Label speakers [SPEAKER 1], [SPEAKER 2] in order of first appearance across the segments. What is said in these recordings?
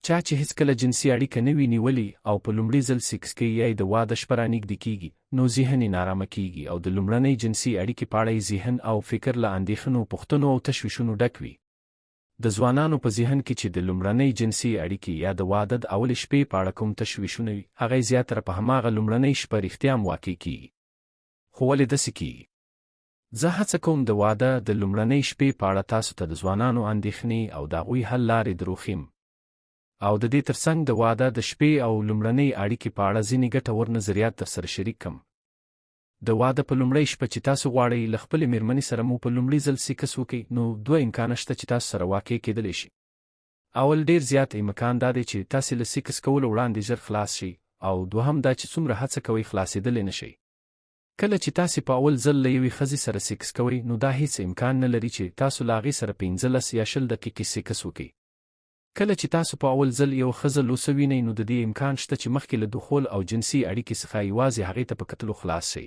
[SPEAKER 1] چا چې هیڅکله جنسي اړیکه نه وي نیولې او په لومړي ځل سیکس کوي یا د واده شپه رانږدې کېږي نو ذهن یې نارامه کېږي او د لومړنۍ جنسي اړیکې په اړه یې ذهن او فکر له اندېښنو پوښتنو او تشویشونو ډک وي. د ځوانانو په ذهن کې چې د لومړنۍ جنسي اړیکې یا د واده د اولې شپې په اړه کوم تشویشونه وي هغه یې زیاتره په هماغه لومړنۍ شپه رښتیا هم واقع کېږي. خو ولې داسې کېږي؟ زه هڅه کوم د واده د لومړنۍ شپې په اړه تاسو ته د ځوانانو اندېښنې او د هغوی حل لارې دروښیم او د دې ترڅنګ د واده د شپې او لومړنۍ اړیکې په اړه ځینې ګټور نظریات درسره شریک کړم. د واده په لومړۍ شپه چې تاسو غواړئ له خپلې مېرمنې سره مو په لومړي ځل سیکس وکړئ نو دوه امکانه شته چې تاسو سره واقع کېدلی شي. اول ډېر زیات امکان دا دی چې تاسې له سیکس کولو وړاندې ژر خلاص شئ او دوهم دا چې څومره هڅه کوئ خلاصېدلی نه شئ. کله چې تاسې په اول ځل له یوې ښځې سره سیکس کوئ نو دا هیڅ امکان نه لري چې تاسو له هغې سره 15 یا 20 دقیقې سیکس وکړئ. کله چې تاسو په اول ځل یو ښځه لوسه وینئ نو د دې امکان شته چې مخکې له دخول او جنسي اړیکې څخه یوازې هغې ته په کتلو خلاص شئ.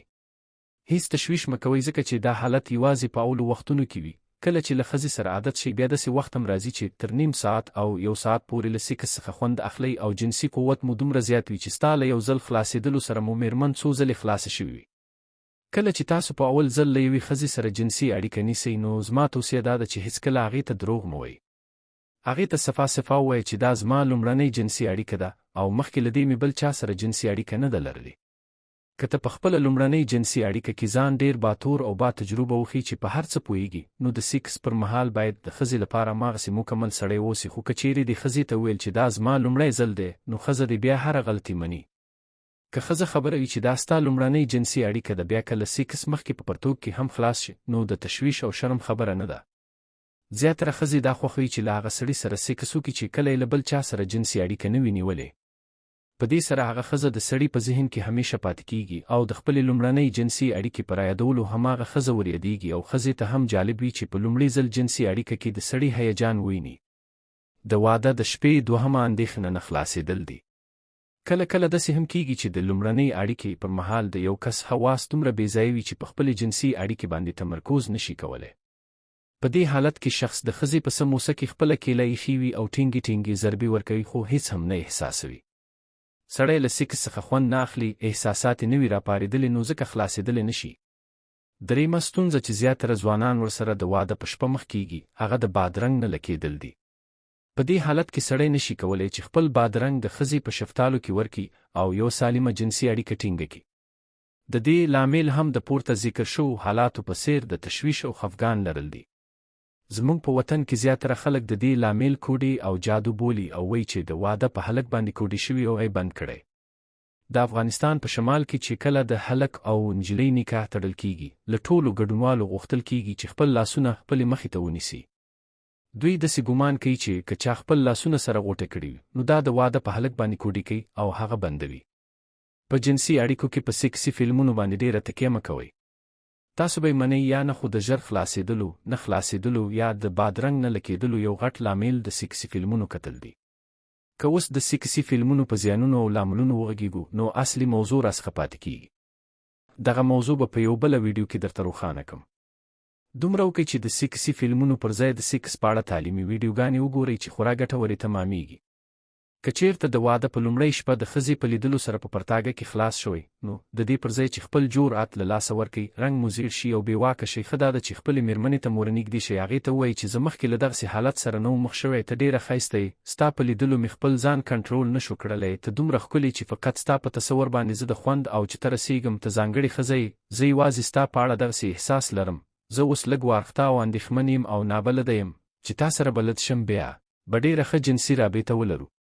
[SPEAKER 1] هیڅ تشویش مه کوئ ځکه چې دا حالت یوازې په اولو وختونو کې وي. کله چې له ښځې سره عادت شئ بیا داسې وخت هم راځي چې تر نیم ساعت او 1 ساعت پورې له سیکس څخه خوند اخلئ او جنسي قوت مو دومره زیات وي چې ستا له یو ځل خلاصېدلو سره مو مېرمن څو ځلې خلاصه شوې وي. کله چې تاسو په اول ځل له یوې ښځې سره جنسي اړیکه نیسئ نو زما توصیه دا ده چې هیڅکله هغې ته دروغ مه وایئ. هغې ته صفا ووایئ چې دا زما لومړنۍ جنسي اړیکه ده او مخکې له دې مې بل چا سره جنسي اړیکه نه ده لرلې. که ته په خپله لومړنۍ جنسي اړیکه کې ځان ډېر باتور او با تجربه وښیي چې په هر څه پوهیږي نو د سیکس پر مهال باید د ښځې لپاره هماغسې مکمل سړی واوسې. خو که چیرې دې ښځې ته وویل چې دا زما لومړی ځل دی نو ښځه دې بیا هره غلطي مني. که ښځه خبره وي چې دا ستا لومړنۍ جنسي اړیکه ده بیا که له سیکس مخکې په پرتوګ کې هم خلاص شي نو د تشویش او شرم خبره نه ده. زیاتره ښځې دا خوښوي چې له هغه سړي سره سیکس وکړي چې کله یې له بل چا سره جنسي اړیکه نه وي نیولې. په دې سره هغه ښځه د سړي په ذهن کې همیشه پاتې کېږي او د خپلې لومړنۍ جنسي اړیکې په رایادولو هماغه ښځه وریادېږي او ښځې ته هم جالب وي چې په لومړي ځل جنسي اړیکه کې د سړي هیجان وویني. د واده د شپې دوهمه اندېښنه نه خلاصېدل دي. کله کله داسې هم کېږي چې د لومړنۍ اړیکې پر مهال د یو کس حواس دومره بېځایه وي چې په خپلې جنسي اړیکې باندې تمرکز نشي کولی. په دې حالت کې شخص د ښځې په سموسه کې خپله کیله ایښې وي او ټینګې ضربې ورکوي خو هیڅ هم نه احساسوي. سړی له سیکس څخه خوند نه اخلي، احساسات یې نه وي راپارېدلي نو ځکه خلاصېدلی نه شي. درېیمه ستونزه چې زیاتره ځوانان ورسره د واده په شپه مخ کېږي هغه د بادرنګ نه لکېدل دي. په دې حالت کې سړی نشي کولی چې خپل بادرنګ د ښځې په شفتالو کې ورکړي او یو سالمه جنسي اړیکه ټینګه کړي. د دې لامل هم د پورته ذکر شوو حالاتو په څیر د تشویش او خفګان لرل دي. زموږ په وطن کې زیاتره خلک د دې لامل کوډې او جادو بولي او وایي چې د واده په هلک باندې کوډې شوي او یې بند کړی. د افغانستان په شمال کې چې کله د هلک او نجلۍ نکاح تړل کېږي له ټولو ګډونوالو غوښتل کېږي چې خپل لاسونه خپلې مخې ته ونیسي. دوی داسې ګمان کوي چې که چا خپل لاسونه سره غوټه کړي نو دا د واده په هلک باندې کوډې کوي او هغه بندوي. په جنسي اړیکو کې په سیکسي فلمونو باندې ډېره تکیه مه کوئ. تاسو به یې منئ یا نه خو د ژر خلاصېدلو، نه خلاصېدلو یا د بادرنګ نه لکېدلو یو غټ لامل د سیکسي فلمونو کتل دي. که اوس د سیکسي فلمونو په زیانونو او لاملونو وغږیږو نو اصلي موضوع راڅخه پاتې کېږي. دغه موضوع به په یو بله ویډیو کې درته روښانه کړم. دومره وکړئ چې د سیکسي فلمونو پر ځای د سیکس په اړه تعلیمي ویډیوګانې وګورئ چې خورا ګټورې تمامېږي. که چیرته د واده په لومړۍ شپه د ښځې په لیدلو سره په پرتاګه کې خلاص شوئ نو د دې پر ځای چې خپل جرأت له لاسه ورکړئ، رنګ مو زیړ شي او بېواکه شئ، ښه دا ده چې خپلې مېرمنې ته مو ورنږدې شئ، هغې ته ووایئ چې زه مخکې له دغسې حالت سره نه وم مخ شوی، ته ډېره ښایسته یې، ستا په لیدلو مې خپل ځان کنټرول نه شو کړلی، ته دومره ښکلې چې فقط ستا په تصور باندې زه د خوند او چې ته رسېږم، ته ځانګړې ښځه یې، زه یوازې ستا په اړه دغسې احساس لرم، زه اوس لږ وارخطا او اندېښمن یم او نابلده یم چې تا سره بلد شم، بیا به ډېره ښه جنسي رابطه ولرو.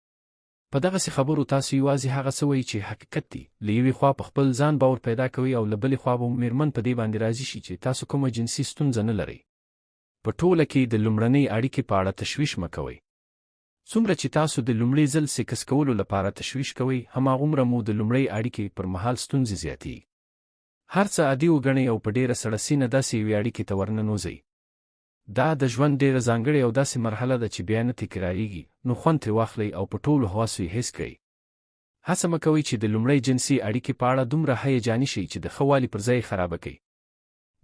[SPEAKER 1] په دغسې خبرو تاسو یوازې هغه څه وایي چې حقیقت دي. له یوې خوا په خپل ځان باور پیدا کوئ او له بلې خوا به مېرمن په دې باندې راضي شي چې تاسو کومه جنسي ستونزه نه لرئ. په ټوله کې د لومړنۍ اړیکې په اړه تشویش مه کوئ. څومره چې تاسو د لومړي ځل سیکس کولو لپاره تشویش کوئ هماغومره مو د لومړۍ اړیکې پر مهال ستونزې زیاتېږي. هر څه عادي وګڼئ او په ډېره سړه سینه داسې یوې اړیکې ته ورننوځئ. دا د ژوند ډېره ځانګړې او داسې مرحله ده چې بیا نه تکرارېږي، نو خوند ترې واخلئ او په ټولو حواسو یې حس کړئ. هڅه مه کوئ چې د لومړۍ جنسي اړیکې په اړه دومره هیجاني شئ چې د ښه والي پر ځای یې خرابه کړئ.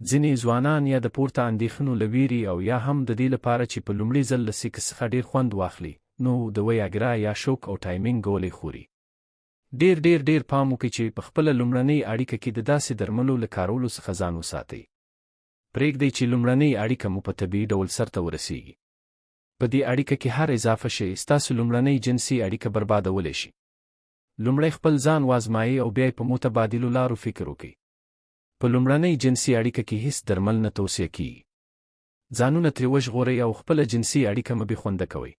[SPEAKER 1] ځینې ځوانان یا د پورته اندېښنو له ویرې او یا هم د دې لپاره چې په لومړي ځل له سیکس څخه ډېر خوند واخلي نو د ویاګرا یا شوک او ټایمینګ ګولې خوري. ډیر ډیر ډیر پام وکړئ چې په خپله لومړنۍ اړیکه کې د داسې درملو له کارولو څخه ځان وساتئ. پرېږدئ چې لومړنۍ اړیکه مو په طبیعي ډول سرته ورسیږي. په دې اړیکه کې هر اضافه شی ستاسو لومړنۍ جنسي اړیکه بربادولی شي. لومړی خپل ځان وازمایئ او بیا په متبادلو لارو فکر وکړئ. په لومړنۍ جنسي اړیکه کې هیڅ درمل نه توصیه کیږي. ځانونه ترې وژغورئ او خپله جنسي اړیکه مه بې خونده کوئ.